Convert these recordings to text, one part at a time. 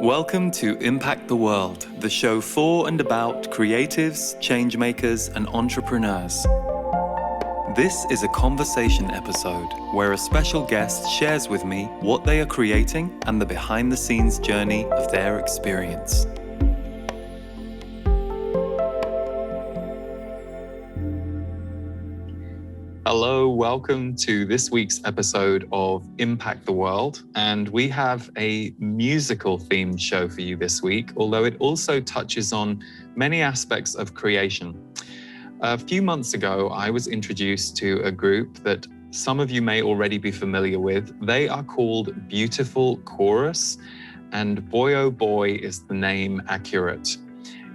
Welcome to Impact the World, the show for and about creatives, changemakers, and entrepreneurs. This is a conversation episode where a special guest shares with me what they are creating and the behind-the-scenes journey of their experience. Hello, welcome to this week's episode of Impact the World. And we have a musical themed show for you this week, although it also touches on many aspects of creation. A few months ago, I was introduced to a group that some of you may already be familiar with. They are called Beautiful Chorus, and boy oh boy is the name accurate.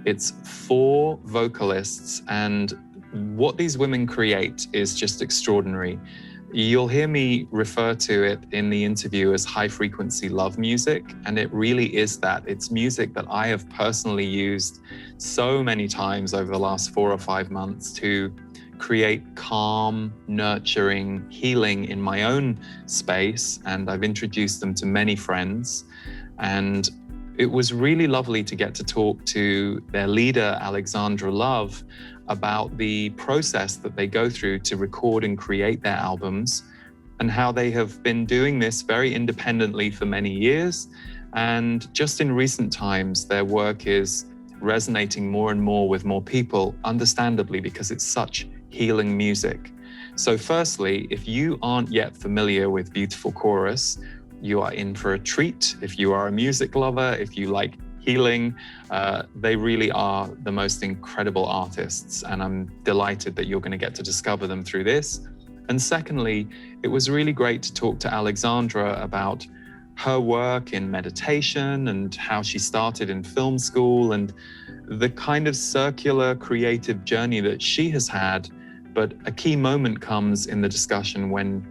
It's 4 vocalists, and what these women create is just extraordinary. You'll hear me refer to it in the interview as high frequency love music, and it really is that. It's music that I have personally used so many times over the last 4 or 5 months to create calm, nurturing, healing in my own space, and I've introduced them to many friends. And it was really lovely to get to talk to their leader, Alexandra Love, about the process that they go through to record and create their albums, and how they have been doing this very independently for many years. And just in recent times, their work is resonating more and more with more people, understandably, because it's such healing music. So firstly, if you aren't yet familiar with Beautiful Chorus, you are in for a treat. If you are a music lover, if you like healing, they really are the most incredible artists, and I'm delighted that you're going to get to discover them through this. And secondly, it was really great to talk to Alexandra about her work in meditation and how she started in film school and the kind of circular creative journey that she has had. But a key moment comes in the discussion when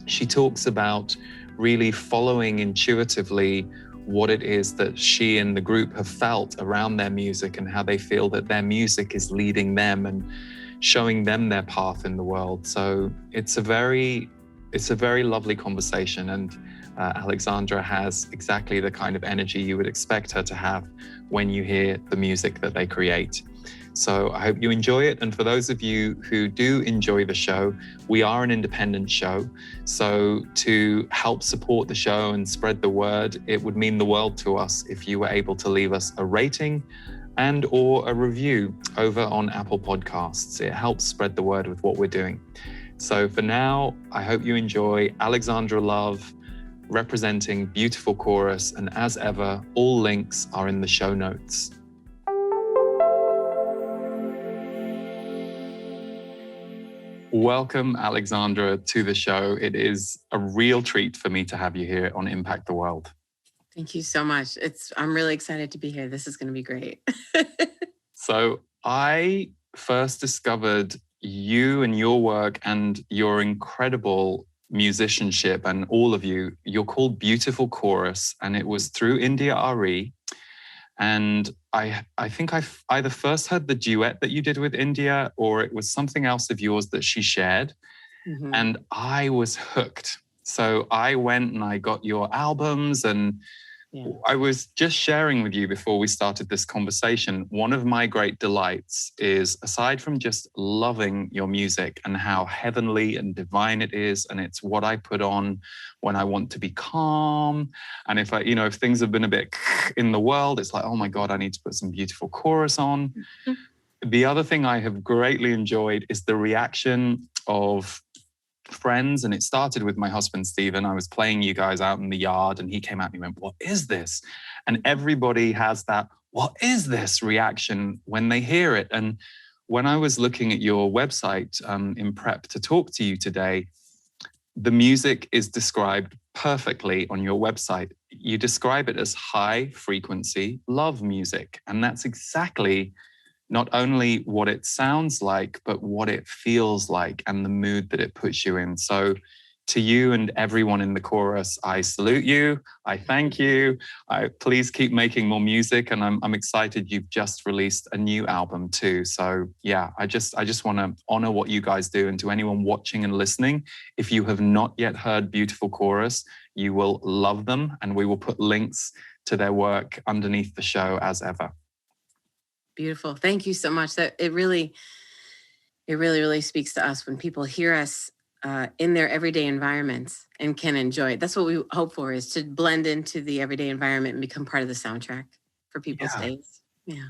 she talks about really following intuitively what it is that she and the group have felt around their music, and how they feel that their music is leading them and showing them their path in the world. So it's a very lovely conversation, and Alexandra has exactly the kind of energy you would expect her to have when you hear the music that they create. So I hope you enjoy it. And for those of you who do enjoy the show, we are an independent show. So to help support the show and spread the word, it would mean the world to us if you were able to leave us a rating and or a review over on Apple Podcasts. It helps spread the word with what we're doing. So for now, I hope you enjoy Alexandra Love representing Beautiful Chorus. And as ever, all links are in the show notes. Welcome, Alexandra, to the show. It is a real treat for me to have you here on Impact the World. Thank you so much. I'm really excited to be here. This is going to be great. So I first discovered you and your work and your incredible musicianship, and all of you. You're called Beautiful Chorus, and it was through India Arie. And I think I either first heard the duet that you did with India, or it was something else of yours that she shared. Mm-hmm. And I was hooked. So I went and I got your albums, and I was just sharing with you before we started this conversation. One of my great delights is, aside from just loving your music and how heavenly and divine it is, and it's what I put on when I want to be calm. And if if things have been a bit in the world, it's like, oh my God, I need to put some Beautiful Chorus on. Mm-hmm. The other thing I have greatly enjoyed is the reaction of friends, and it started with my husband Stephen. I was playing you guys out in the yard, and he came out and he went, "What is this?" And everybody has that "what is this" reaction when they hear it. And when I was looking at your website in prep to talk to you today, the music is described perfectly on your website. You describe it as high frequency love music, and that's exactly not only what it sounds like, but what it feels like and the mood that it puts you in. So to you and everyone in the chorus, I salute you. I thank you. Please keep making more music. And I'm excited you've just released a new album too. So yeah, I just want to honor what you guys do. And to anyone watching and listening, if you have not yet heard Beautiful Chorus, you will love them. And we will put links to their work underneath the show as ever. Beautiful. Thank you so much. That it really speaks to us when people hear us in their everyday environments and can enjoy it. That's what we hope for, is to blend into the everyday environment and become part of the soundtrack for people's days. Yeah.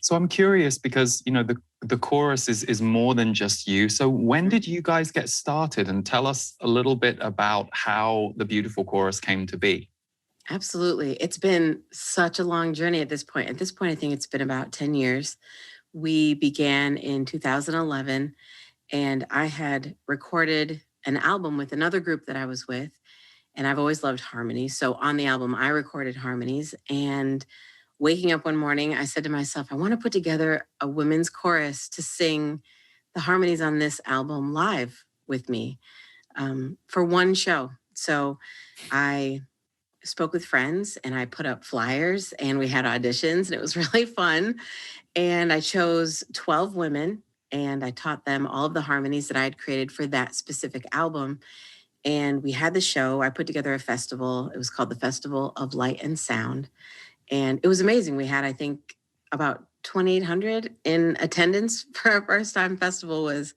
So I'm curious because, you know, the chorus is more than just you. So when did you guys get started? And tell us a little bit about how the Beautiful Chorus came to be. Absolutely. It's been such a long journey at this point. At this point, I think it's been about 10 years. We began in 2011, and I had recorded an album with another group that I was with, and I've always loved harmonies. So on the album, I recorded harmonies, and waking up one morning, I said to myself, I want to put together a women's chorus to sing the harmonies on this album live with me for one show. So I spoke with friends and I put up flyers and we had auditions, and it was really fun. And I chose 12 women and I taught them all of the harmonies that I had created for that specific album. And we had the show. I put together a festival. It was called the Festival of Light and Sound. And it was amazing. We had, I think, about 2,800 in attendance for our first time festival. Was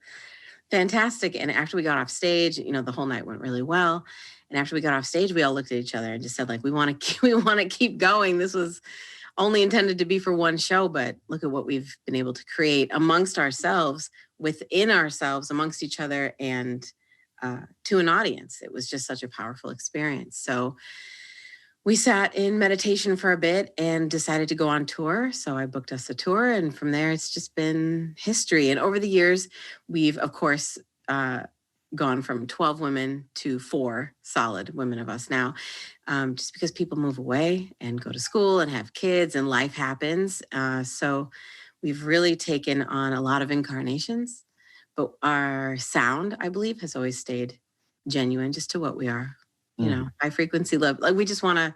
fantastic. And after we got off stage, you know, the whole night went really well. And after we got off stage, we all looked at each other and just said, like, we want to keep going. This was only intended to be for one show, but look at what we've been able to create amongst ourselves, within ourselves, amongst each other, and to an audience. It was just such a powerful experience. So we sat in meditation for a bit and decided to go on tour. So I booked us a tour, and from there, it's just been history. And over the years, we've, of course, gone from 12 women to 4 solid women of us now, just because people move away and go to school and have kids and life happens. So we've really taken on a lot of incarnations, but our sound, I believe, has always stayed genuine, just to what we are, you know, high frequency love. Like, we just want to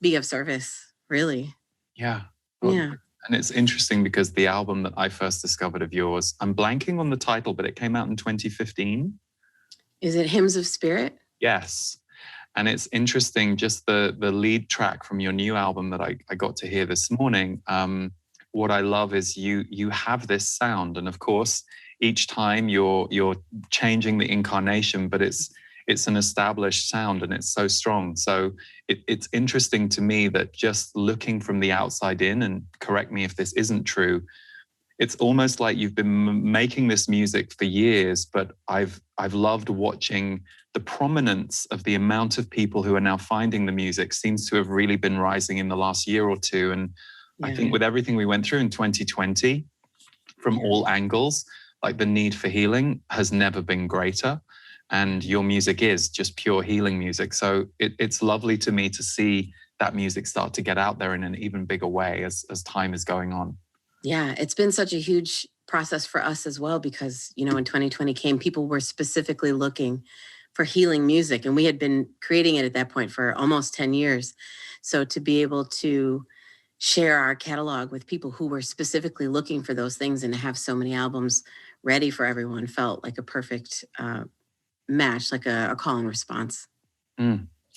be of service, really. Yeah. Well, yeah. And it's interesting because the album that I first discovered of yours, I'm blanking on the title, but it came out in 2015. Is it Hymns of Spirit? Yes. And it's interesting, just the lead track from your new album that I got to hear this morning. What I love is you have this sound. And of course, each time you're changing the incarnation, but it's an established sound and it's so strong. So it's interesting to me that just looking from the outside in, and correct me if this isn't true, it's almost like you've been making this music for years, but I've loved watching the prominence of the amount of people who are now finding the music seems to have really been rising in the last year or two. And I think with everything we went through in 2020, from all angles, like the need for healing has never been greater. And your music is just pure healing music. So it's lovely to me to see that music start to get out there in an even bigger way as time is going on. Yeah, it's been such a huge process for us as well, because, you know, when 2020 came, people were specifically looking for healing music, and we had been creating it at that point for almost 10 years. So to be able to share our catalog with people who were specifically looking for those things and to have so many albums ready for everyone felt like a perfect match, like a call and response.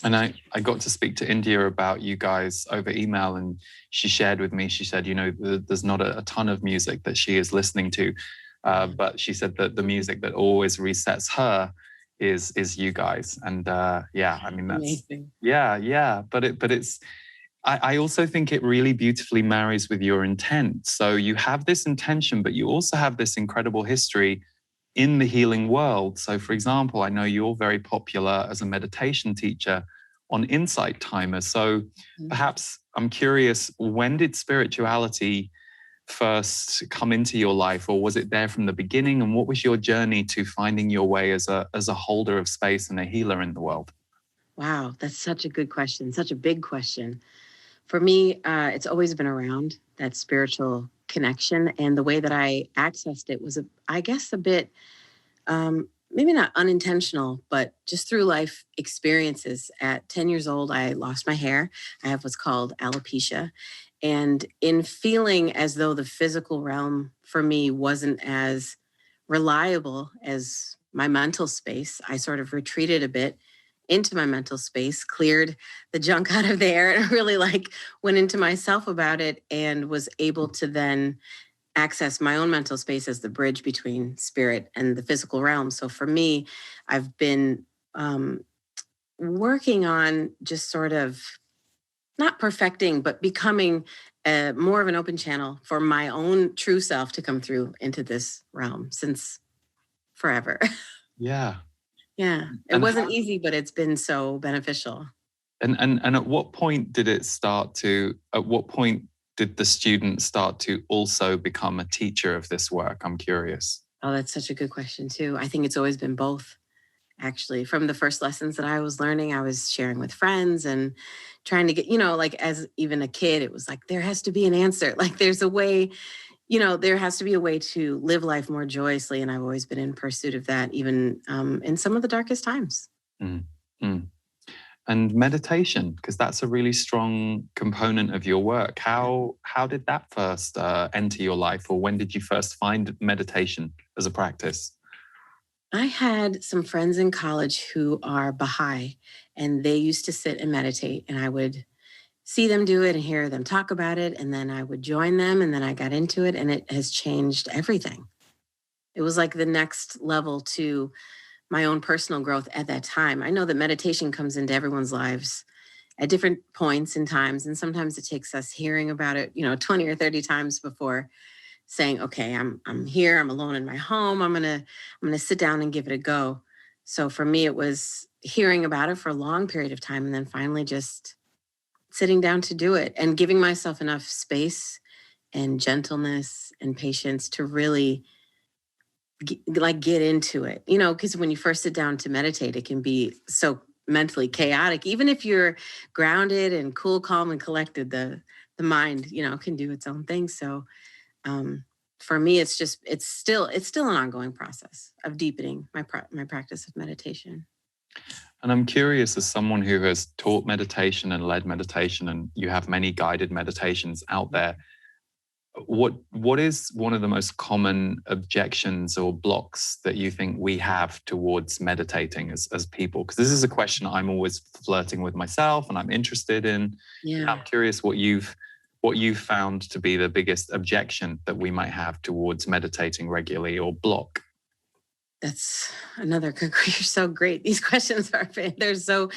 And I got to speak to India about you guys over email, and she shared with me, she said, you know, there's not a ton of music that she is listening to, but she said that the music that always resets her is you guys. And yeah, I mean, that's amazing. Yeah. But it's, I also think it really beautifully marries with your intent. So you have this intention, but you also have this incredible history in the healing world. So for example, I know you're very popular as a meditation teacher on Insight Timer. So perhaps I'm curious, when did spirituality first come into your life, or was it there from the beginning? And what was your journey to finding your way as a holder of space and a healer in the world? Wow, that's such a good question, such a big question. For me, it's always been around, that spiritual connection. And the way that I accessed it was, I guess, a bit maybe not unintentional, but just through life experiences. At 10 years old, I lost my hair. I have what's called alopecia. And in feeling as though the physical realm for me wasn't as reliable as my mental space, I sort of retreated a bit into my mental space, cleared the junk out of there, and really like went into myself about it and was able to then access my own mental space as the bridge between spirit and the physical realm. So for me, I've been working on just sort of not perfecting, but becoming more of an open channel for my own true self to come through into this realm since forever. Yeah. Yeah. It wasn't easy, but it's been so beneficial. And at what point did it start to, at what point did the student start to also become a teacher of this work? I'm curious. Oh, that's such a good question too. I think it's always been both. Actually, from the first lessons that I was learning, I was sharing with friends and trying to get, like as even a kid, it was like, there has to be an answer. Like there's a way, there has to be a way to live life more joyously. And I've always been in pursuit of that, even in some of the darkest times. Mm, mm. And meditation, because that's a really strong component of your work. How did that first enter your life, or when did you first find meditation as a practice? I had some friends in college who are Baha'i, and they used to sit and meditate, and I would see them do it and hear them talk about it, and then I would join them, and then I got into it, and it has changed everything. It was like the next level to my own personal growth at that time. I know that meditation comes into everyone's lives at different points and times, and sometimes it takes us hearing about it, 20 or 30 times before saying, okay, I'm here, I'm alone in my home, I'm gonna sit down and give it a go. So for me, it was hearing about it for a long period of time and then finally just sitting down to do it and giving myself enough space and gentleness and patience to really get into it. Because when you first sit down to meditate, it can be so mentally chaotic. Even if you're grounded and cool, calm, and collected, the mind, can do its own thing. So for me, it's still an ongoing process of deepening my practice of meditation. And I'm curious, as someone who has taught meditation and led meditation, and you have many guided meditations out there, what is one of the most common objections or blocks that you think we have towards meditating as people? Because this is a question I'm always flirting with myself and I'm interested in. Yeah. I'm curious what you've found to be the biggest objection that we might have towards meditating regularly, or block. That's another good. You're so great. These questions they're so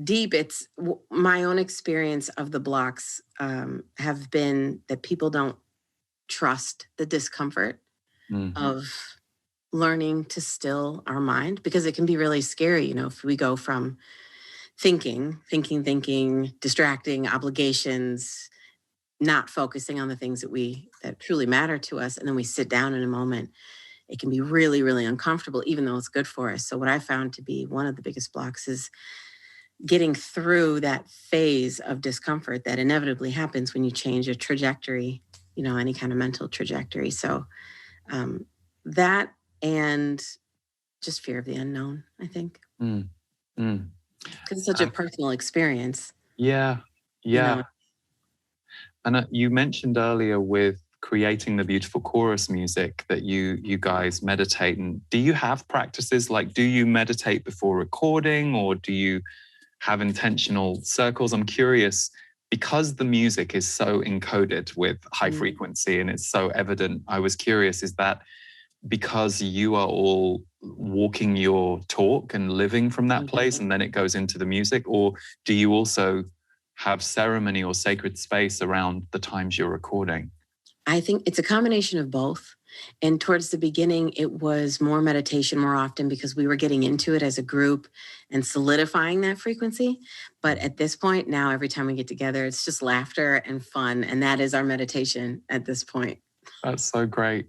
deep. It's my own experience of the blocks have been that people don't trust the discomfort of learning to still our mind, because it can be really scary. If we go from thinking, distracting, obligations, not focusing on the things that truly matter to us, and then we sit down in a moment, it can be really, really uncomfortable, even though it's good for us. So what I found to be one of the biggest blocks is getting through that phase of discomfort that inevitably happens when you change a trajectory, any kind of mental trajectory. So that, and just fear of the unknown, I think. Because it's such a personal experience. Yeah. And you mentioned earlier with creating the beautiful chorus music that you guys meditate. And do you have practices, like do you meditate before recording, or do you have intentional circles? I'm curious, because the music is so encoded with high frequency and it's so evident. I was curious, is that because you are all walking your talk and living from that place, and then it goes into the music? Or do you also have ceremony or sacred space around the times you're recording? I think it's a combination of both. And towards the beginning, it was more meditation more often because we were getting into it as a group and solidifying that frequency. But at this point now, every time we get together, it's just laughter and fun. And that is our meditation at this point. That's so great.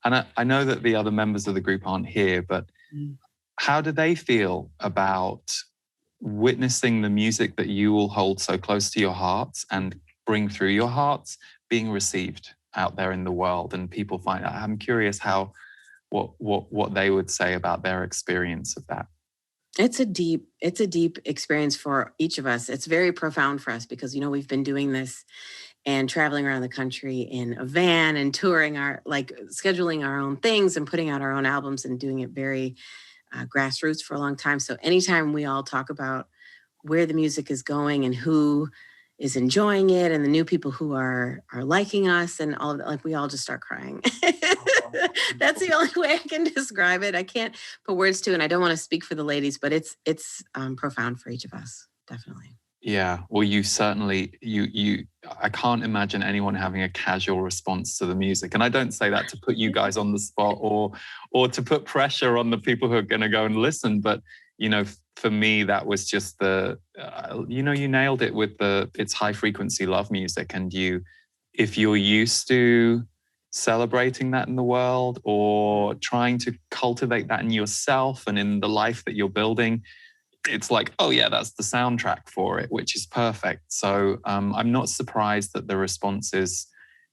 And I know that the other members of the group aren't here, but how do they feel about witnessing the music that you all hold so close to your hearts and bring through your hearts being received out there in the world, and people find? I'm curious what they would say about their experience of that. It's a deep experience for each of us. It's very profound for us because, we've been doing this and traveling around the country in a van and touring scheduling our own things and putting out our own albums and doing it very grassroots for a long time. So anytime we all talk about where the music is going and who is enjoying it and the new people who are liking us and all of that, we all just start crying. That's the only way I can describe it. I can't put words to it, and I don't want to speak for the ladies, but it's profound for each of us, definitely. Yeah, well, you certainly, I can't imagine anyone having a casual response to the music. And I don't say that to put you guys on the spot or to put pressure on the people who are going to go and listen. But, for me, that was just you nailed it with it's high frequency love music. And if you're used to celebrating that in the world or trying to cultivate that in yourself and in the life that you're building, it's like, oh yeah, that's the soundtrack for it, which is perfect. So I'm not surprised that the responses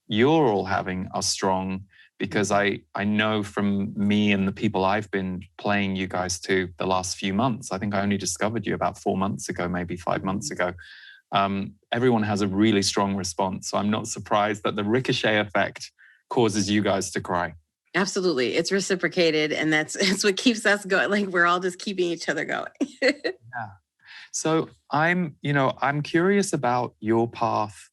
you're all having are strong, because I know from me and the people I've been playing you guys to the last few months, I think I only discovered you about 4 months ago, maybe 5 months ago. Everyone has a really strong response. So I'm not surprised that the ricochet effect causes you guys to cry. Absolutely. It's reciprocated, and it's what keeps us going. We're all just keeping each other going. Yeah. So I'm curious about your path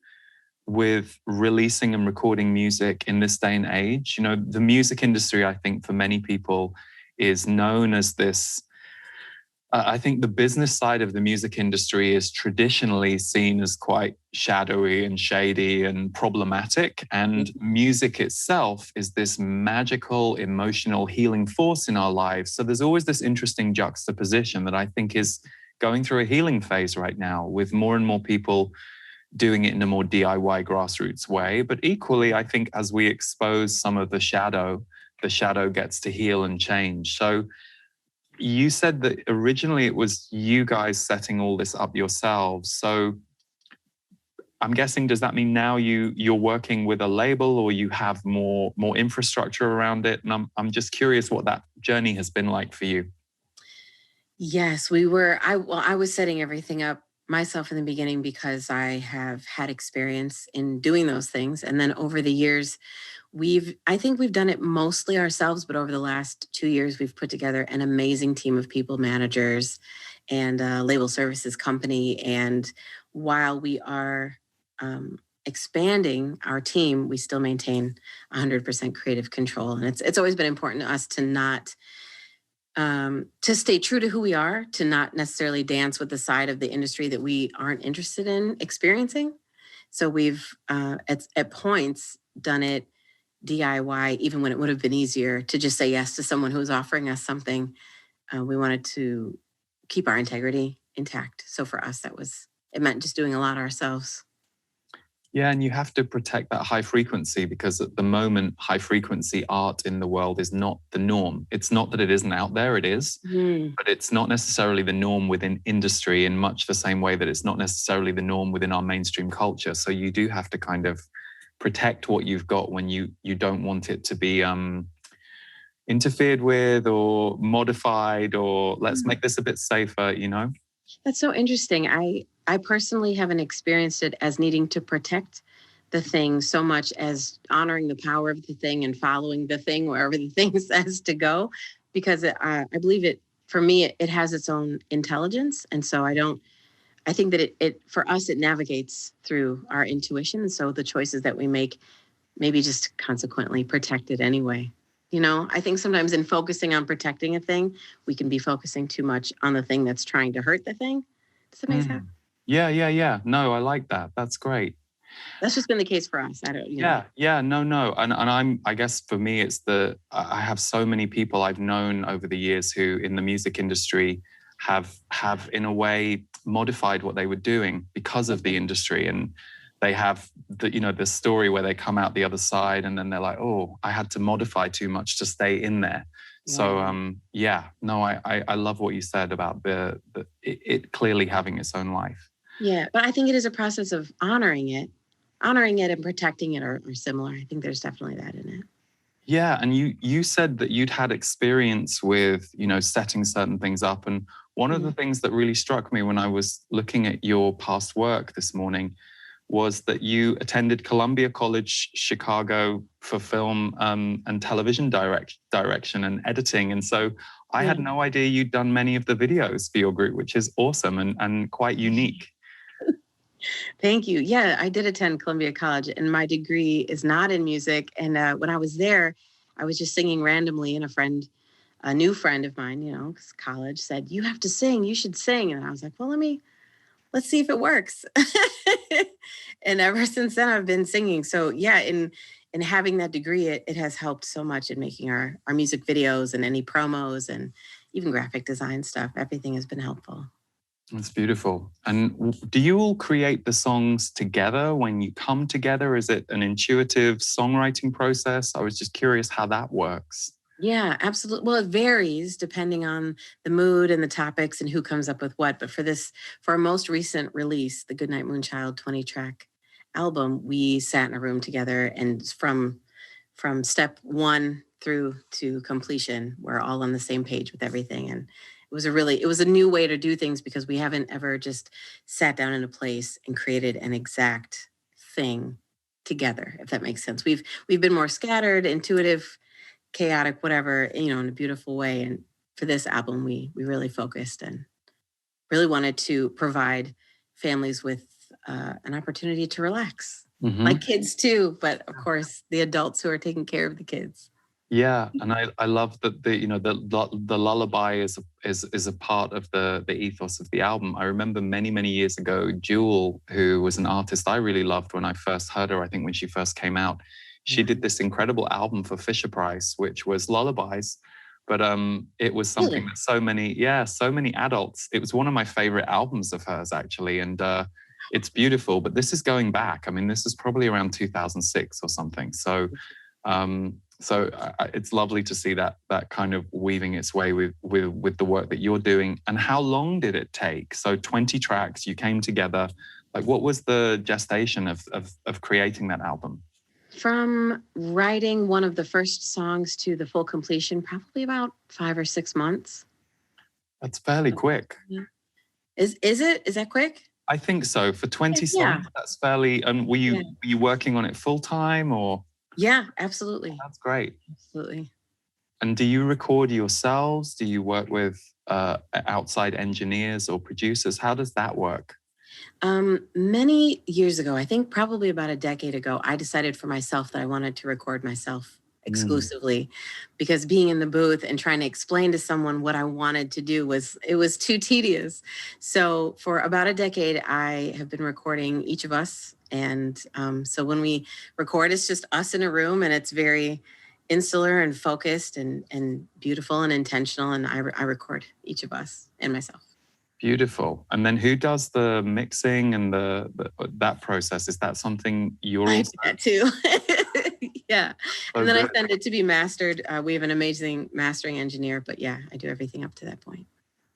with releasing and recording music in this day and age. The music industry, I think for many people, is known as this. I think the business side of the music industry is traditionally seen as quite shadowy and shady and problematic. And music itself is this magical, emotional healing force in our lives. So there's always this interesting juxtaposition that I think is going through a healing phase right now, with more and more people doing it in a more DIY grassroots way. But equally, I think as we expose some of the shadow gets to heal and change. So you said that originally it was you guys setting all this up yourselves. So I'm guessing, does that mean now you're working with a label, or you have more infrastructure around it? And I'm just curious what that journey has been like for you. Yes, we were. I was setting everything up myself in the beginning because I have had experience in doing those things. And then over the years, I think we've done it mostly ourselves, but over the last 2 years, we've put together an amazing team of people, managers, and a label services company. And while we are expanding our team, we still maintain 100% creative control. And it's always been important to us to not to stay true to who we are, to not necessarily dance with the side of the industry that we aren't interested in experiencing. So we've at points done it DIY, even when it would have been easier to just say yes to someone who was offering us something. We wanted to keep our integrity intact. So for us, it meant just doing a lot ourselves. Yeah, and you have to protect that high frequency, because at the moment, high frequency art in the world is not the norm. It's not that it isn't out there, it is, but it's not necessarily the norm within industry, in much the same way that it's not necessarily the norm within our mainstream culture. So you do have to kind of protect what you've got when you don't want it to be interfered with or modified, or let's make this a bit safer, That's so interesting. I personally haven't experienced it as needing to protect the thing so much as honoring the power of the thing and following the thing wherever the thing says to go, because I believe for me, it has its own intelligence. And so I think that it for us, it navigates through our intuition. And so the choices that we make, maybe just consequently protect it anyway. I think sometimes in focusing on protecting a thing, we can be focusing too much on the thing that's trying to hurt the thing. Does that make sense? Yeah. No, I like that. That's great. That's just been the case for us. I don't. Yeah. No. And I guess for me, I have so many people I've known over the years who in the music industry have in a way modified what they were doing because of the industry, and they have the story where they come out the other side and then they're like, oh, I had to modify too much to stay in there. Yeah. So I love what you said about it clearly having its own life. Yeah, but I think it is a process of honoring it and protecting it are similar. I think there's definitely that in it. Yeah, and you said that you'd had experience with, setting certain things up. And one of the things that really struck me when I was looking at your past work this morning was that you attended Columbia College Chicago for film and television direction and editing. And so I had no idea you'd done many of the videos for your group, which is awesome and quite unique. Thank you. Yeah, I did attend Columbia College, and my degree is not in music. And when I was there, I was just singing randomly, and a new friend of mine, 'cause college, said, "You have to sing. You should sing." And I was like, "Well, let's see if it works." And ever since then, I've been singing. So yeah, in having that degree, it has helped so much in making our music videos and any promos and even graphic design stuff. Everything has been helpful. That's beautiful. And do you all create the songs together when you come together? Is it an intuitive songwriting process? I was just curious how that works. Yeah, absolutely. Well, it varies depending on the mood and the topics and who comes up with what. But for our most recent release, the Goodnight Moonchild 20-track album, we sat in a room together, and from step one through to completion, we're all on the same page with everything. And it was a new way to do things, because we haven't ever just sat down in a place and created an exact thing together, if that makes sense. We've been more scattered, intuitive, chaotic, whatever, in a beautiful way. And for this album, we really focused and really wanted to provide families with an opportunity to relax, like kids too, but of course the adults who are taking care of the kids. Yeah, and I love that the lullaby is a part of the ethos of the album. I remember many years ago, Jewel, who was an artist I really loved when I first heard her, I think when she first came out, she did this incredible album for Fisher Price, which was lullabies. But it was something that so many adults, it was one of my favorite albums of hers, actually. And it's beautiful, but this is going back. I mean, this is probably around 2006 or something. So it's lovely to see that kind of weaving its way with the work that you're doing. And how long did it take? So 20 tracks, you came together. Like, what was the gestation of creating that album? From writing one of the first songs to the full completion, probably about 5 or 6 months. That's fairly quick. Yeah. Is that quick? I think so. For 20 songs, that's fairly. And were you working on it full time or? Yeah, absolutely. That's great. Absolutely. And do you record yourselves? Do you work with outside engineers or producers? How does that work? Many years ago, I think probably about a decade ago, I decided for myself that I wanted to record myself exclusively, because being in the booth and trying to explain to someone what I wanted to do was too tedious. So for about a decade, I have been recording each of us. And so when we record, it's just us in a room, and it's very insular and focused and beautiful and intentional. And I record each of us and myself. Beautiful. And then who does the mixing and that process? Is that something you're I also? do that too. Yeah. And then I send it to be mastered. We have an amazing mastering engineer, but yeah, I do everything up to that point.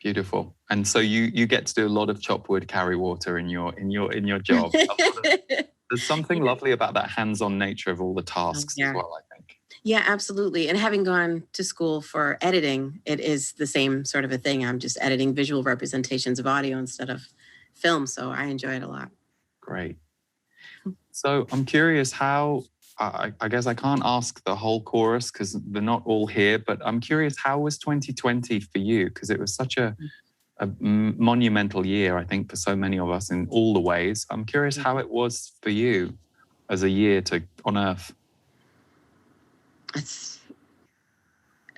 Beautiful. And so you get to do a lot of chop wood, carry water in your job. There's something lovely about that hands-on nature of all the tasks as well, I think. Yeah, absolutely. And having gone to school for editing, it is the same sort of a thing. I'm just editing visual representations of audio instead of film. So I enjoy it a lot. Great. So I'm curious how, I guess I can't ask the whole chorus because they're not all here, but I'm curious, how was 2020 for you? Because it was such a monumental year, I think, for so many of us in all the ways. I'm curious how it was for you as a year on Earth.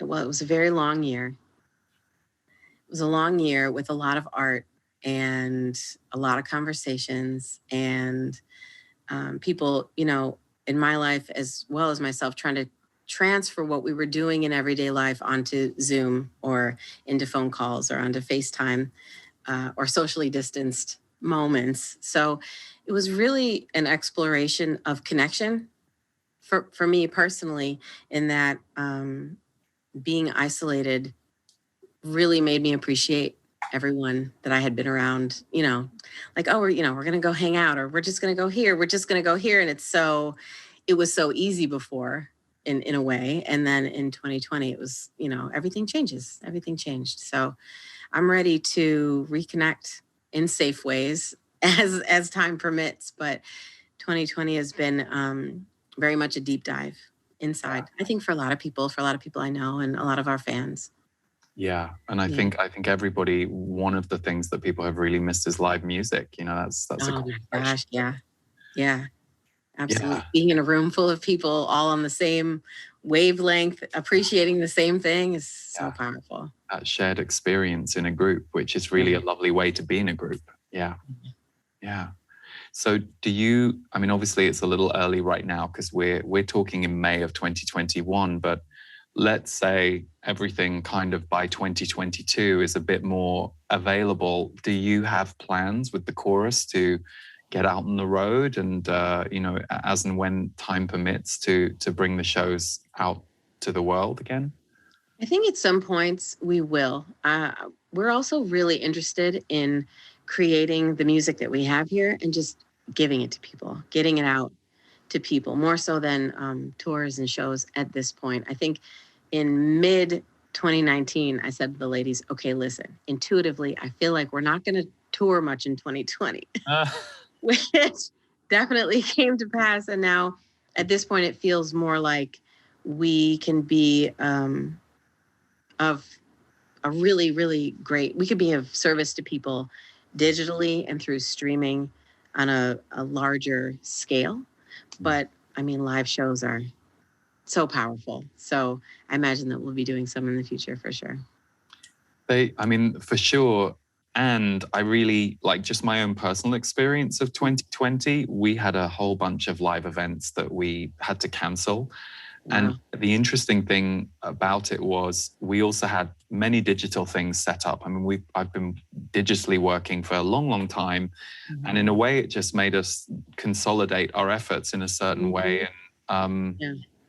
Well, it was a very long year. It was a long year with a lot of art and a lot of conversations and people, in my life as well as myself, trying to transfer what we were doing in everyday life onto Zoom or into phone calls or onto FaceTime or socially distanced moments. So it was really an exploration of connection for me personally, in that being isolated really made me appreciate everyone that I had been around, like, oh, we're going to go hang out, or we're just going to go here. We're just going to go here. And it was so easy before, in a way. And then in 2020, it was, everything changes. Everything changed. So I'm ready to reconnect in safe ways as time permits. But 2020 has been very much a deep dive inside. I think for a lot of people I know, and a lot of our fans. Yeah, and I think everybody, one of the things that people have really missed is live music. That's a Oh my gosh, yeah, absolutely. Yeah. Being in a room full of people all on the same wavelength, appreciating the same thing is so powerful. That shared experience in a group, which is really a lovely way to be in a group. Yeah. So obviously it's a little early right now because we're talking in May of 2021, but let's say everything kind of by 2022 is a bit more available. Do you have plans with the chorus to get out on the road and, as and when time permits to bring the shows out to the world again? I think at some points we will. We're also really interested in creating the music that we have here and just giving it to people, getting it out to people, more so than tours and shows at this point. I think in mid 2019, I said to the ladies, okay, listen, intuitively, I feel like we're not going to tour much in 2020, which definitely came to pass. And now at this point, it feels more like we can be of a really, really great, we could be of service to people digitally and through streaming on a larger scale. But live shows are so powerful. So I imagine that we'll be doing some in the future for sure. For sure. And I really like just my own personal experience of 2020. We had a whole bunch of live events that we had to cancel. Wow. And the interesting thing about it was we also had many digital things set up. I've been digitally working for a long, long time. Mm-hmm. And in a way, it just made us consolidate our efforts in a certain way. And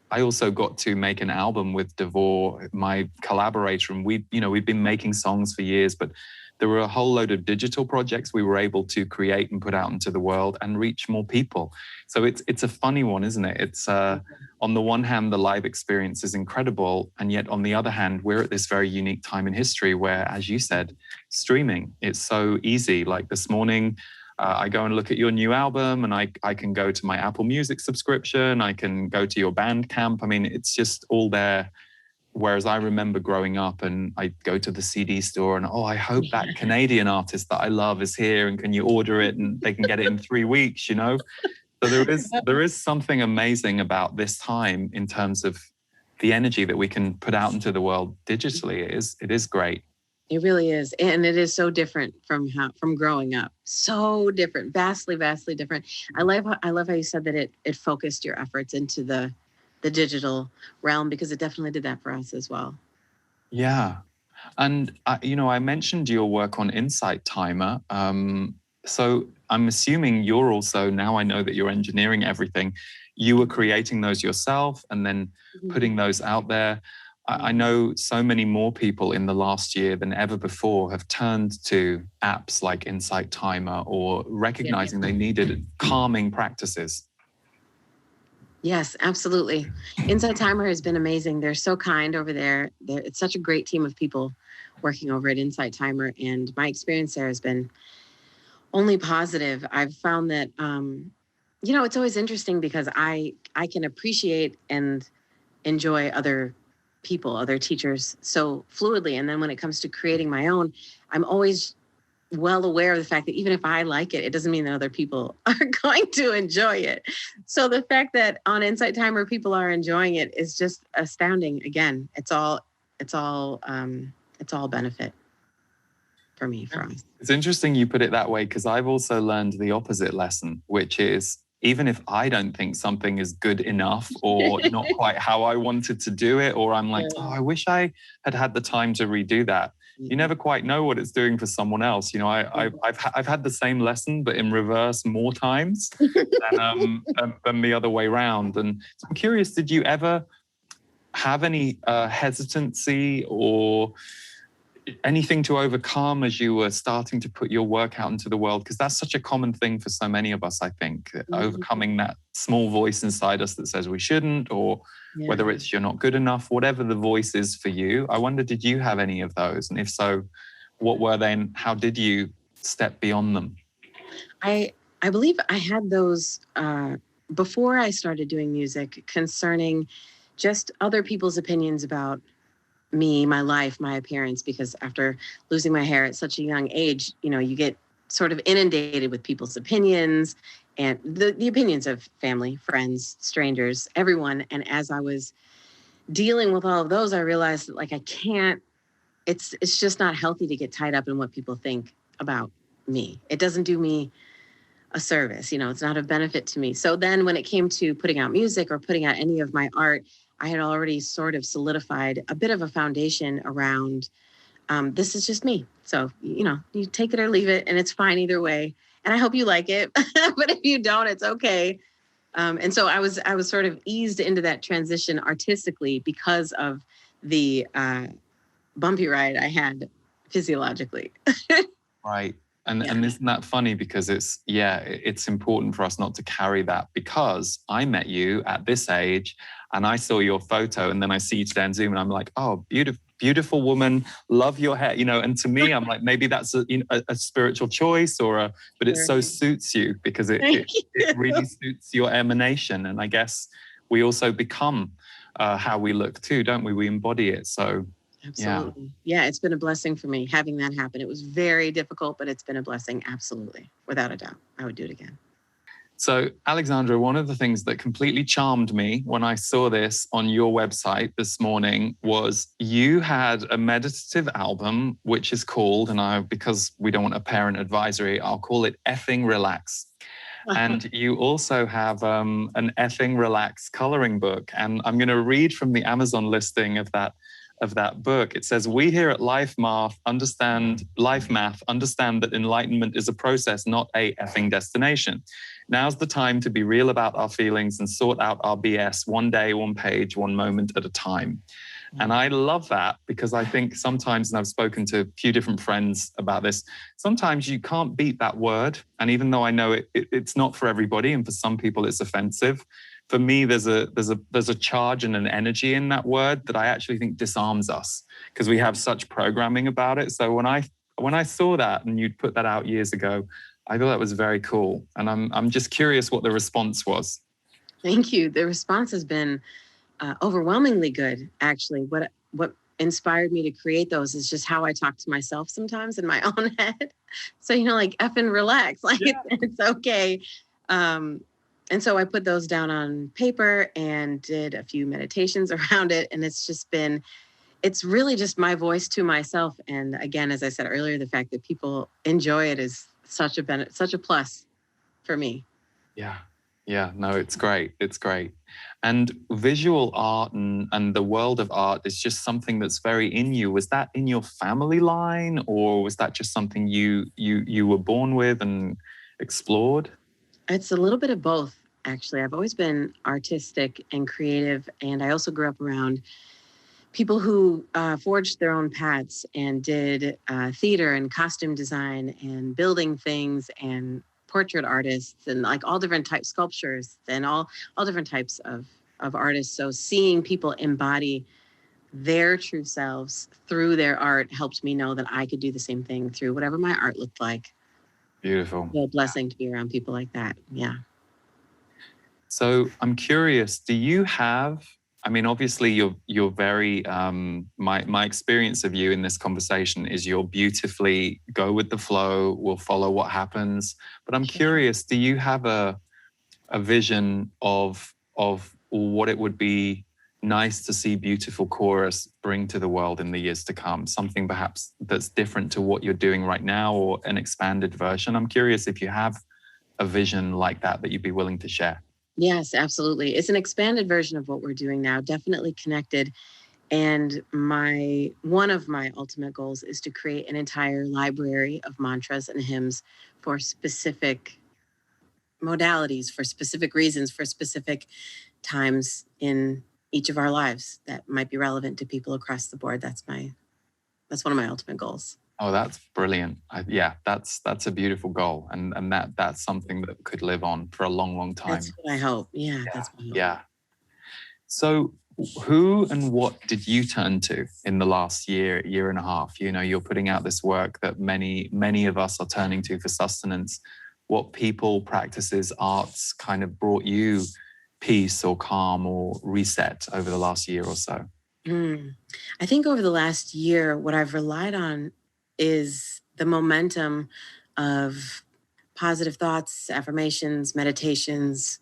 I also got to make an album with Devor, my collaborator, and we've been making songs for years, but there were a whole load of digital projects we were able to create and put out into the world and reach more people. So it's a funny one, isn't it? It's on the one hand, the live experience is incredible, and yet on the other hand, we're at this very unique time in history where, as you said, streaming, it's so easy. Like this morning, I go and look at your new album, and I can go to my Apple Music subscription. I can go to your Bandcamp. It's just all there. Whereas I remember growing up and I'd go to the CD store and, I hope that Canadian artist that I love is here and can you order it and they can get it in 3 weeks, So there is something amazing about this time in terms of the energy that we can put out into the world digitally. It is great. It really is. And it is so different from growing up. So different, vastly, vastly different. I love how you said that it focused your efforts into the digital realm, because it definitely did that for us as well. Yeah. And, I mentioned your work on Insight Timer. So I'm assuming you're also, now I know that you're engineering everything, you were creating those yourself and then putting those out there. I know so many more people in the last year than ever before have turned to apps like Insight Timer or recognizing they needed calming practices. Yes, absolutely. Insight Timer has been amazing. They're so kind over there. It's such a great team of people working over at Insight Timer. And my experience there has been only positive. I've found that, it's always interesting because I can appreciate and enjoy other people, other teachers so fluidly. And then when it comes to creating my own, I'm always well aware of the fact that even if I like it, it doesn't mean that other people are going to enjoy it. So the fact that on Insight Timer people are enjoying it is just astounding. Again, it's all benefit for me, for us. It's interesting you put it that way, because I've also learned the opposite lesson, which is even if I don't think something is good enough or not quite how I wanted to do it, or I'm like, I wish I had had the time to redo that. You never quite know what it's doing for someone else. I've had the same lesson, but in reverse more times than the other way around. And so I'm curious, did you ever have any hesitancy or anything to overcome as you were starting to put your work out into the world? Because that's such a common thing for so many of us, I think, overcoming that small voice inside us that says we shouldn't, or whether it's you're not good enough, whatever the voice is for you. I wonder, did you have any of those? And if so, what were they and how did you step beyond them? I believe I had those before I started doing music, concerning just other people's opinions about me, my life, my appearance, because after losing my hair at such a young age, you know, you get sort of inundated with people's opinions and the opinions of family, friends, strangers, everyone. And as I was dealing with all of those, I realized that like I can't, it's just not healthy to get tied up in what people think about me. It doesn't do me a service, you know, it's not a benefit to me. So then when it came to putting out music or putting out any of my art, I had already sort of solidified a bit of a foundation around this is just me. So, you know, you take it or leave it, and it's fine either way. And I hope you like it, but if you don't, it's okay. And so I was sort of eased into that transition artistically because of the bumpy ride I had physiologically. Right. And isn't that funny? Because it's important for us not to carry that, because I met you at this age and I saw your photo and then I see you today on Zoom and I'm like, oh, beautiful woman, love your hair, you know, and to me, I'm like, maybe that's a spiritual choice but it so suits you because it really suits your emanation. And I guess we also become how we look too, don't we? We embody it. So absolutely. Yeah, it's been a blessing for me having that happen. It was very difficult, but it's been a blessing. Absolutely. Without a doubt. I would do it again. So, Alexandra, one of the things that completely charmed me when I saw this on your website this morning was you had a meditative album, which is called, and because we don't want a parent advisory, I'll call it Effing Relax. And you also have an Effing Relax coloring book. And I'm going to read from the Amazon listing of that book. It says, we here at Life Math understand that enlightenment is a process, not a effing destination. Now's the time to be real about our feelings and sort out our BS one day, one page, one moment at a time. And I love that because I think sometimes, and I've spoken to a few different friends about this, sometimes you can't beat that word. And even though I know it's not for everybody, and for some people it's offensive, for me, there's a charge and an energy in that word that I actually think disarms us because we have such programming about it. So when I saw that and you'd put that out years ago, I thought that was very cool. And I'm just curious what the response was. Thank you. The response has been overwhelmingly good, actually. What inspired me to create those is just how I talk to myself sometimes in my own head. So, you know, like effing relax, like it's okay. And so I put those down on paper and did a few meditations around it. And it's really just my voice to myself. And again, as I said earlier, the fact that people enjoy it is such a plus for me. Yeah, no, it's great. It's great. And visual art and the world of art is just something that's very in you. Was that in your family line, or was that just something you were born with and explored? It's a little bit of both, actually. I've always been artistic and creative, and I also grew up around people who forged their own paths and did theater and costume design and building things and portrait artists and like all different types, sculptures and all different types of artists. So seeing people embody their true selves through their art helped me know that I could do the same thing through whatever my art looked like. Beautiful. It's a blessing to be around people like that. Yeah. So I'm curious, do you have, I mean, obviously you're very, my experience of you in this conversation is you're beautifully go with the flow, we'll follow what happens. But I'm curious, do you have a vision of what it would be nice to see Beautiful Chorus bring to the world in the years to come? Something perhaps that's different to what you're doing right now, or an expanded version? I'm curious if you have a vision like that you'd be willing to share. Yes, absolutely. It's an expanded version of what we're doing now, definitely connected. And one of my ultimate goals is to create an entire library of mantras and hymns for specific modalities, for specific reasons, for specific times in each of our lives that might be relevant to people across the board. That's my That's one of my ultimate goals. Oh, that's brilliant. That's a beautiful goal. And that's something that could live on for a long, long time. That's what I hope. Yeah, that's my hope. Yeah. So who and what did you turn to in the last year and a half? You know, you're putting out this work that many of us are turning to for sustenance. What people, practices, arts kind of brought you peace or calm or reset over the last year or so? I think over the last year, what I've relied on is the momentum of positive thoughts, affirmations, meditations,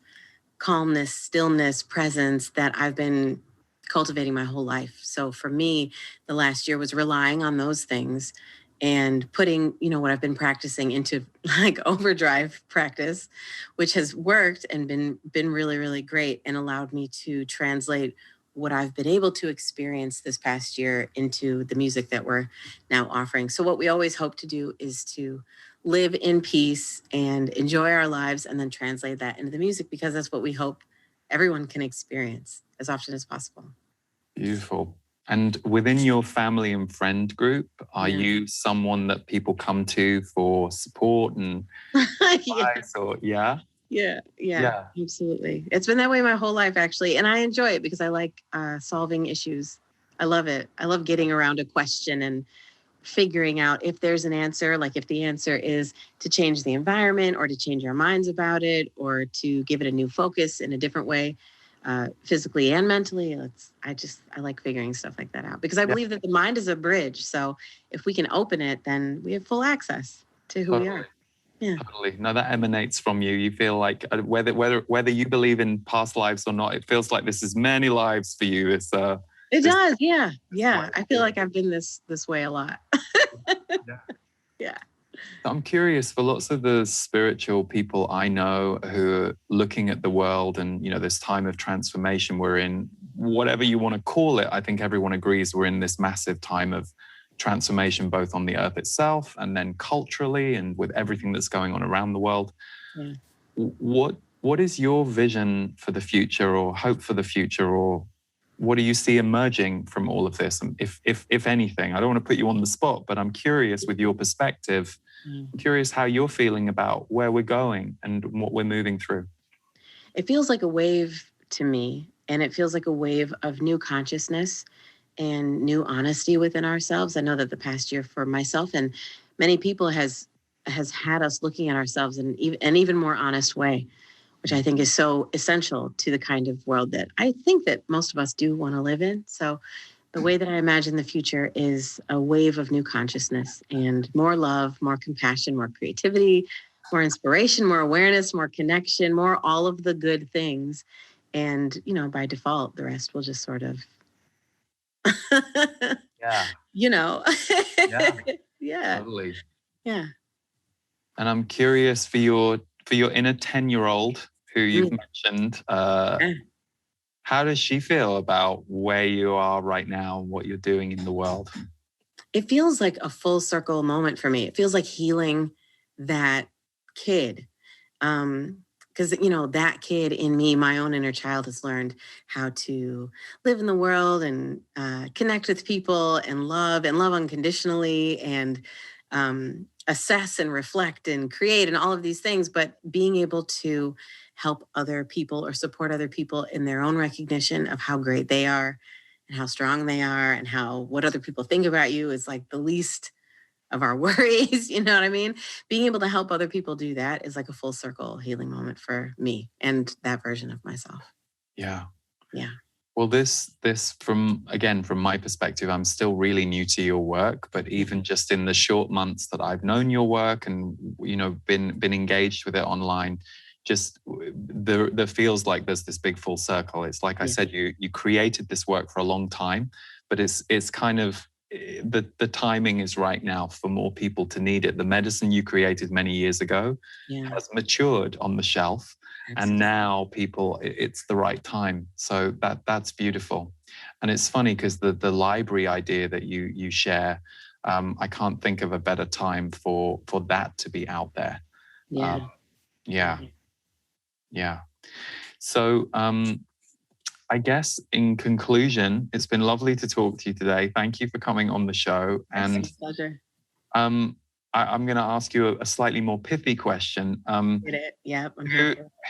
calmness, stillness, presence that I've been cultivating my whole life. So for me, the last year was relying on those things and putting, what I've been practicing into like overdrive practice, which has worked and been really, really great and allowed me to translate what I've been able to experience this past year into the music that we're now offering. So what we always hope to do is to live in peace and enjoy our lives and then translate that into the music, because that's what we hope everyone can experience as often as possible. Beautiful. And within your family and friend group, are you someone that people come to for support and advice or Yeah, absolutely. It's been that way my whole life, actually. And I enjoy it because I like solving issues. I love it. I love getting around a question and figuring out if there's an answer, like if the answer is to change the environment or to change our minds about it or to give it a new focus in a different way, physically and mentally. I like figuring stuff like that out because I believe that the mind is a bridge. So if we can open it, then we have full access to who we are. Yeah. Totally. No, that emanates from you. You feel like whether you believe in past lives or not, it feels like this is many lives for you. It does. Yeah. I feel like I've been this way a lot. Yeah. I'm curious, for lots of the spiritual people I know who are looking at the world and, this time of transformation we're in, whatever you want to call it, I think everyone agrees we're in this massive time of transformation, both on the earth itself and then culturally and with everything that's going on around the world. Yeah. What is your vision for the future or hope for the future, or what do you see emerging from all of this? And if anything, I don't want to put you on the spot, but I'm curious with your perspective, I'm curious how you're feeling about where we're going and what we're moving through. It feels like a wave to me, and it feels like a wave of new consciousness and new honesty within ourselves. I know that the past year for myself and many people has had us looking at ourselves in an even more honest way, which I think is so essential to the kind of world that I think that most of us do want to live in. So the way that I imagine the future is a wave of new consciousness and more love, more compassion, more creativity, more inspiration, more awareness, more connection, more all of the good things. And, by default, the rest will just sort of Yeah. Totally. Yeah. And I'm curious for your inner 10-year-old who you've mentioned, how does she feel about where you are right now, what you're doing in the world? It feels like a full circle moment for me. It feels like healing that kid. Because, that kid in me, my own inner child, has learned how to live in the world and connect with people and love unconditionally and assess and reflect and create and all of these things. But being able to help other people or support other people in their own recognition of how great they are and how strong they are and what other people think about you is like the least of our worries, you know what I mean? Being able to help other people do that is like a full circle healing moment for me and that version of myself. Yeah. Yeah. Well, this from my perspective, I'm still really new to your work, but even just in the short months that I've known your work and, been engaged with it online, just there feels like there's this big full circle. It's like I said, you created this work for a long time, but it's kind of, the timing is right now for more people to need it. The medicine you created many years ago has matured on the shelf. And now it's the right time. So that's beautiful. And it's funny because the library idea that you share, I can't think of a better time for that to be out there. Yeah. So I guess in conclusion, it's been lovely to talk to you today. Thank you for coming on the show. And it's a pleasure. I'm going to ask you a slightly more pithy question. Get it? Yep.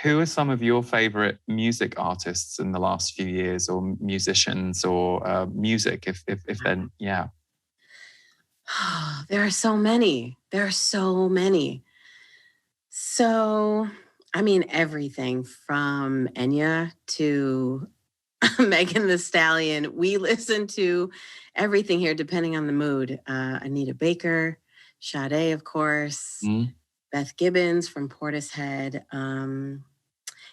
Who are some of your favorite music artists in the last few years, or musicians, or music? If then, yeah. There are so many. There are so many. So, I mean, everything from Enya to Megan Thee Stallion. We listen to everything here, depending on the mood. Anita Baker, Sade, of course, Beth Gibbons from Portishead.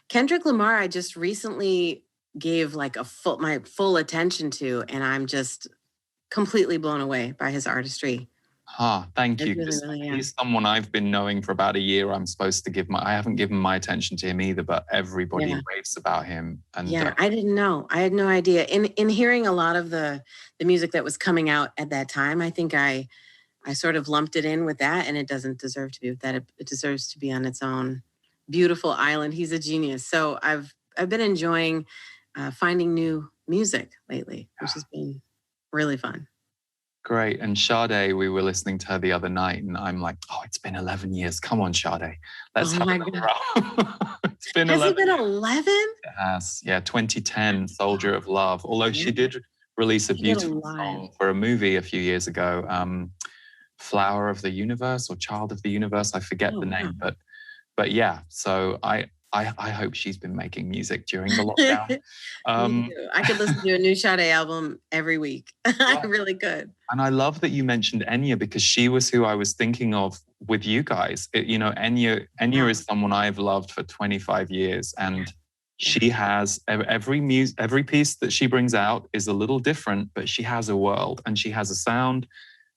Kendrick Lamar, I just recently gave like my full attention to, and I'm just completely blown away by his artistry. Thank you. He's someone I've been knowing for about a year. I haven't given my attention to him either, but everybody raves about him. And I didn't know. I had no idea. In hearing a lot of the music that was coming out at that time, I think I sort of lumped it in with that, and it doesn't deserve to be with that. It deserves to be on its own beautiful island. He's a genius. So I've been enjoying finding new music lately, which has been really fun. Great. And Sade, we were listening to her the other night, and I'm like, oh, it's been 11 years. Come on, Sade. Let's have a It's been 11. Has it been 11? It has. Yeah, 2010, Soldier of Love. Although she did release a beautiful song for a movie a few years ago, Flower of the Universe or Child of the Universe. I forget the name, but yeah. So I hope she's been making music during the lockdown. I could listen to a new Sade album every week. I really could. And I love that you mentioned Enya, because she was who I was thinking of with you guys. Enya is someone I've loved for 25 years, and she has every piece that she brings out is a little different, but she has a world and she has a sound.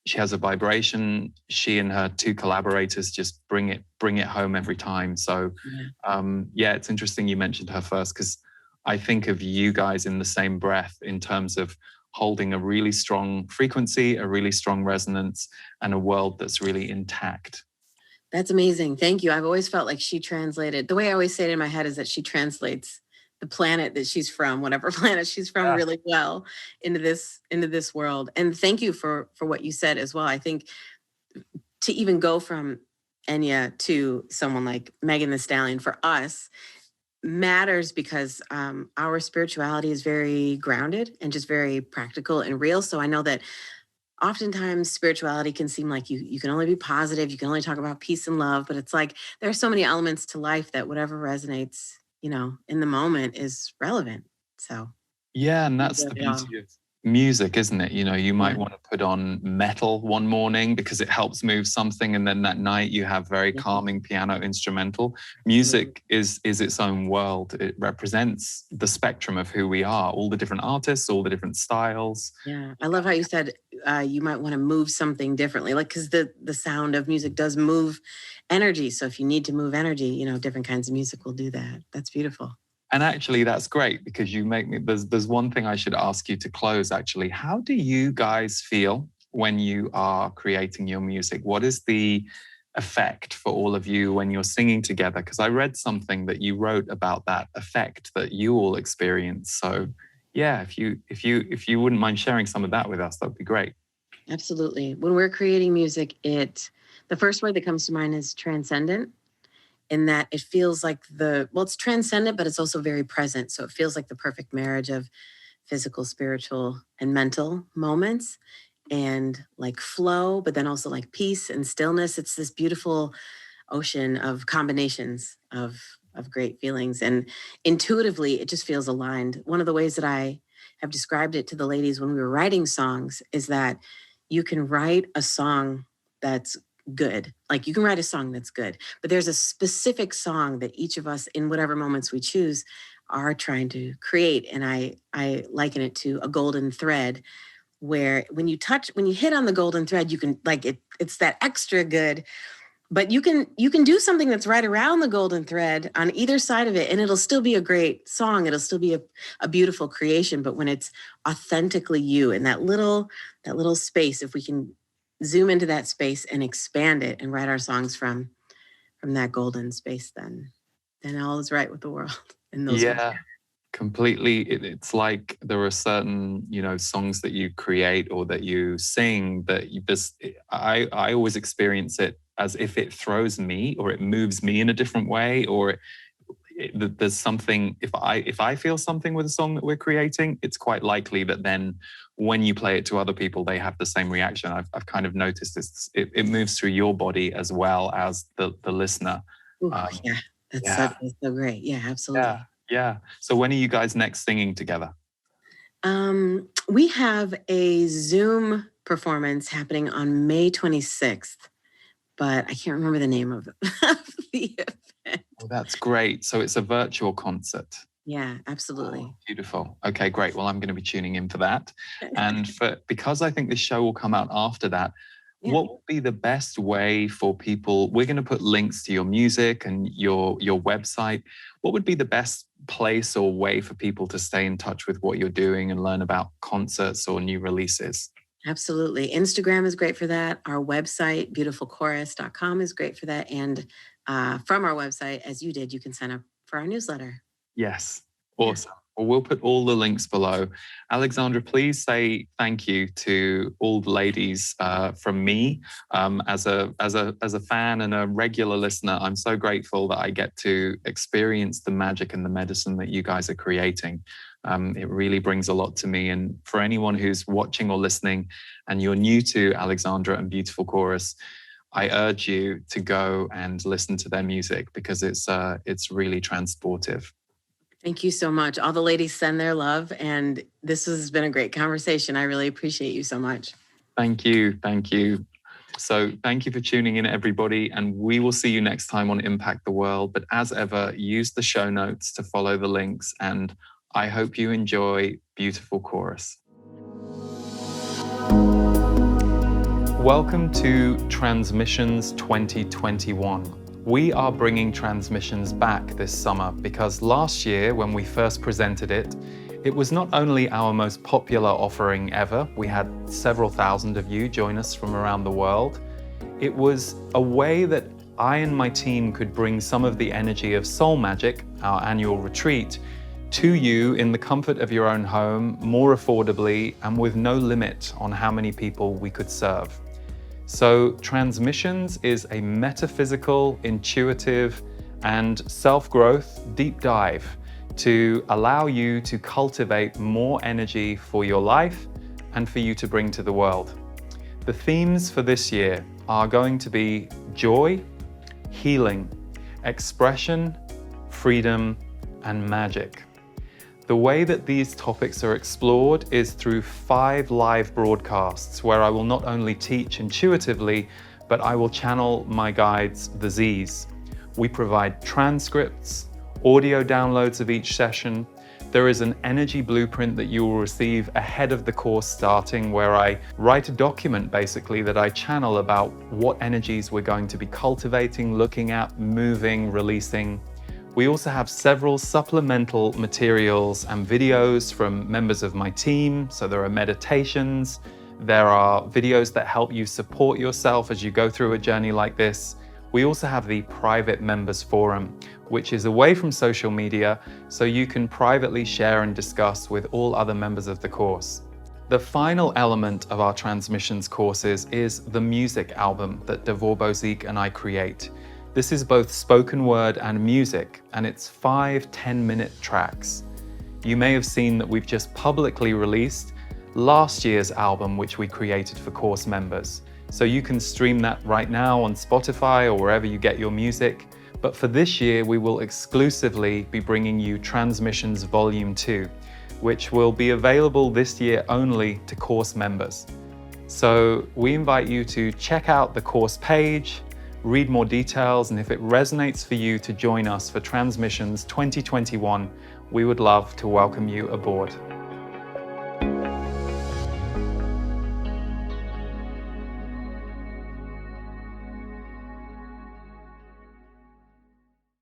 She has a vibration. She and her two collaborators just bring it home every time. So, it's interesting you mentioned her first, because I think of you guys in the same breath in terms of holding a really strong frequency, a really strong resonance, and a world that's really intact. That's amazing. Thank you. I've always felt like she translated. The way I always say it in my head is that she translates the planet that she's from, whatever planet she's from, really well into this world. And thank you for what you said as well. I think to even go from Enya to someone like Megan Thee Stallion for us matters, because our spirituality is very grounded and just very practical and real. So I know that oftentimes spirituality can seem like you can only be positive, you can only talk about peace and love, but it's like there are so many elements to life that whatever resonates, in the moment is relevant. So and that's the beauty of music, isn't it? You might want to put on metal one morning because it helps move something, and then that night you have very calming piano instrumental. Music is its own world. It represents the spectrum of who we are, all the different artists, all the different styles. I love how you said you might want to move something differently, like, because the sound of music does move energy. So if you need to move energy, different kinds of music will do that. That's beautiful. And actually, that's great, because you make me, there's one thing I should ask you to close, actually. How do you guys feel when you are creating your music? What is the effect for all of you when you're singing together? Because I read something that you wrote about that effect that you all experience. So if you wouldn't mind sharing some of that with us, that would be great. Absolutely. When we're creating music, the first word that comes to mind is transcendent. In that it feels like it's transcendent, but it's also very present. So it feels like the perfect marriage of physical, spiritual, and mental moments, and like flow, but then also like peace and stillness. It's this beautiful ocean of combinations of great feelings. And intuitively, it just feels aligned. One of the ways that I have described it to the ladies when we were writing songs is that you can write a song that's good. Like, you can write a song that's good, but there's a specific song that each of us, in whatever moments we choose, are trying to create. And I liken it to a golden thread, where when you hit on the golden thread, you can, like, it's that extra good, but you can do something that's right around the golden thread on either side of it, and it'll still be a great song. It'll still be a beautiful creation. But when it's authentically you in that little space, if we can zoom into that space and expand it and write our songs from that golden space, then all is right with the world. In those Completely. It's like there are certain, songs that you create or that you sing that I always experience it as if it throws me or it moves me in a different way, or there's something, if I feel something with a song that we're creating, it's quite likely that then when you play it to other people, they have the same reaction. I've kind of noticed this. It moves through your body as well as the listener. Ooh, yeah, that's so great. Yeah, absolutely. Yeah. So when are you guys next singing together? We have a Zoom performance happening on May 26th, but I can't remember the name of the event. Oh, that's great. So it's a virtual concert. Yeah, absolutely. Oh, beautiful. Okay, great. Well, I'm going to be tuning in for that. And because I think this show will come out after that, what would be the best way for people? We're going to put links to your music and your website. What would be the best place or way for people to stay in touch with what you're doing and learn about concerts or new releases? Absolutely. Instagram is great for that. Our website, beautifulchorus.com, is great for that. And from our website, as you did, you can sign up for our newsletter. Yes. Awesome. Well, we'll put all the links below. Alexandra, please say thank you to all the ladies from me. As a fan and a regular listener, I'm so grateful that I get to experience the magic and the medicine that you guys are creating. It really brings a lot to me. And for anyone who's watching or listening and you're new to Alexandra and Beautiful Chorus, I urge you to go and listen to their music because it's really transportive. Thank you so much. All the ladies send their love, and this has been a great conversation. I really appreciate you so much. Thank you. Thank you. So thank you for tuning in, everybody, and we will see you next time on Impact the World. But as ever, use the show notes to follow the links, and I hope you enjoy Beautiful Chorus. Welcome to Transmissions 2021. We are bringing Transmissions back this summer because last year when we first presented it, it was not only our most popular offering ever, we had several thousand of you join us from around the world, it was a way that I and my team could bring some of the energy of Soul Magic, our annual retreat, to you in the comfort of your own home, more affordably and with no limit on how many people we could serve. So Transmissions is a metaphysical, intuitive, and self-growth deep dive to allow you to cultivate more energy for your life and for you to bring to the world. The themes for this year are going to be joy, healing, expression, freedom, and magic. The way that these topics are explored is through 5 live broadcasts where I will not only teach intuitively, but I will channel my guides, the Z's. We provide transcripts, audio downloads of each session. There is an energy blueprint that you will receive ahead of the course starting where I write a document basically that I channel about what energies we're going to be cultivating, looking at, moving, releasing. We also have several supplemental materials and videos from members of my team. So there are meditations, there are videos that help you support yourself as you go through a journey like this. We also have the private members forum, which is away from social media, so you can privately share and discuss with all other members of the course. The final element of our Transmissions courses is the music album that Devor Bozique and I create. This is both spoken word and music, and it's 5 10-minute tracks. You may have seen that we've just publicly released last year's album, which we created for course members. So you can stream that right now on Spotify or wherever you get your music. But for this year, we will exclusively be bringing you Transmissions Volume 2, which will be available this year only to course members. So we invite you to check out the course page, read more details, and if it resonates for you to join us for Transmissions 2021, we would love to welcome you aboard.